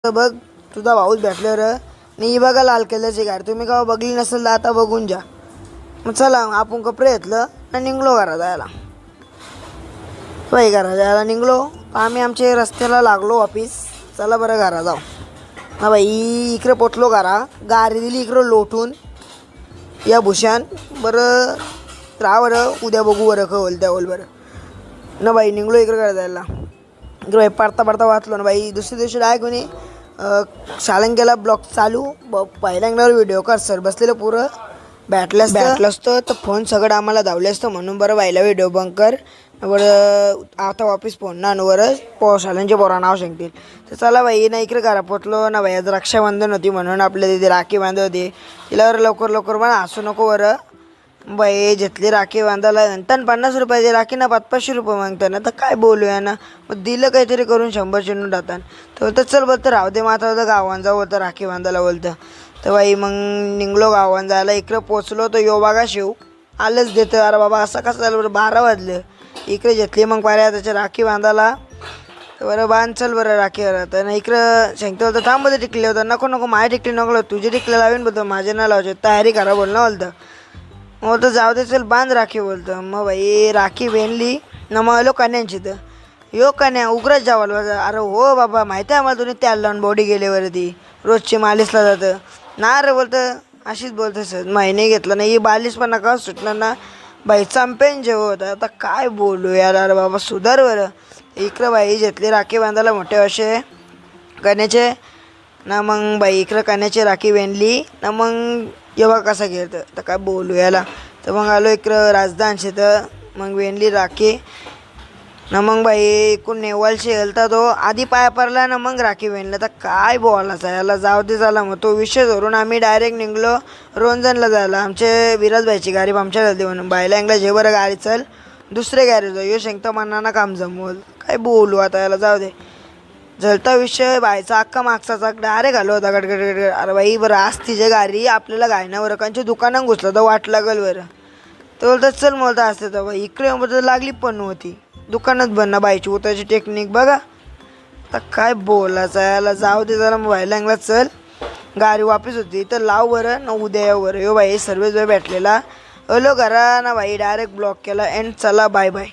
बघ तुझा भाऊच भेटल्यावर आणि ही बघा लाल कलरची गाडी, तुम्ही का बघली नसेल तर आता बघून जा. मग चला आपण कपडे घेतलं आणि निघलो घरा जायला. बाई घरा जायला निघलो. आम्ही आमच्या रस्त्याला लागलो ऑफिस. चला बरं घरा जाऊ. हा बाई इकडे पोचलो घरा. गाडी दिली इकडं लोटून या भूषण. बरं राहा बरं, उद्या बघू बरं का होईल त्या होईल बरं ना बाई. निघलो इकडं घरा जायला. इकडं बाई पडता वाचलो ना बाई. दुसऱ्या दिवशी डाय कोणी शाळंगेला ब्लॉग चालू. पहिल्यांदा व्हिडिओ कर सर बसलेलं पुरं बॅटलं असतं तर फोन सगळं आम्हाला धावले असतं म्हणून बरं बाईला व्हिडिओ बंद कर. बरं आता वापिस फोन ना बरं शाळांचे पोरा नाव सांगतील. तर चला बाई ना इकडे घरा पोचलो ना बाई. आज रक्षाबंधन होती म्हणून आपल्या तिथे राखी बांधत होती. तिला बरं लवकर पण हसू नको बरं. बाई घेतली राखी बांधायला नंतर 50 रुपयाची राखी ना 500 रुपये मागतात ना. तर काय बोलूया ना. मग दिलं काहीतरी करून 100 चिन्हून टाकतात. तर बोलतं चल बोलतं राहू दे. माता होतं गावान जाऊ होतं राखी बांधायला बोलतं. तर बाई मग निघलो गावान जायला. इकडं पोचलो तर यो बघा शिव आलंच देतं. अरे बाबा असं कसं झालं बरं. 12 वाजले. इकडे घेतली मग पाऱ्या त्याच्या राखी बांधायला. तर बरं बांध चल बरं राखीवर. तर इकडं सांगतो बोलतं थांब बोलतं टिकले होतं. नको माझी टिकली नको तुझी टिकले लावीन बोलतं. माझे नाही लावायचे तयारी करा बोलणं बोलतं. मग बोलतं जाऊ दे चल बांध राखी बोलतं. मग बाई राखी वेणली ना. मग आलो कन्यांची. तर यो कन्या उग्रच जावाल. अरे हो बाबा माहिती आहे आम्हाला तुम्ही त्याला लावून बॉडी गेल्यावरती रोजची मालिशला जातं ना रे बोलतं. अशीच बोलतं सर महिने घेतलं नाही. ही बालिश पण नका सुटणार ना बाई. चंपेन जेव होतं. आता काय बोलू यार. अरे बाबा सुधार बरं. इकडं बाई घेतली राखी बांधायला मोठे असे कन्याचे ना. मग बाई इकडं कन्याची राखी वेणली ना. मग येवा कसा घेतं तर काय बोलू याला. तर मग आलो इकडं राजधानशी. तर मग वेणली राखी ना. मग बाई एकूण नेवालशी हेलता तो आधी पाया पडला ना. मग राखी वेणलं. तर काय बोलायचं याला. जाऊ दे झाला. मग तो विषय धरून आम्ही डायरेक्ट निघलो रोंजनला जायला. आमचे विराजबाईची गाडी आमच्या झाली म्हणून बायला इंगला जे बरं गाडी चल दुसरे गाडी जाऊ. यो शेंगता मनाना काम जमवल. काय बोलू आता याला. जाऊ दे. जलता विषय बायचा अख्खा मागचा चाक डायरेक्ट घालो होता गडगड. अरे बाई बरं आज तिच्या गाडी आपल्याला गायनावर कांच्या दुकानात घुसलं तर वाट लागल बरं. तर बोलतात चल बोलता असते तर बाई इकडे लागली पण नव्हती. दुकानात बनणं बाईची उतारची टेक्निक बघा. आता काय बोलायचं याला. जाऊ दे जरा मोबाईलला इंगला चल. गाडी वापस होती तर लाव बरं ना उद्या या बरं. यो बाई सर्वच वेळ भेटलेला. अलो घरा ना बाई डायरेक्ट ब्लॉक केला. एंड चला बाय बाय.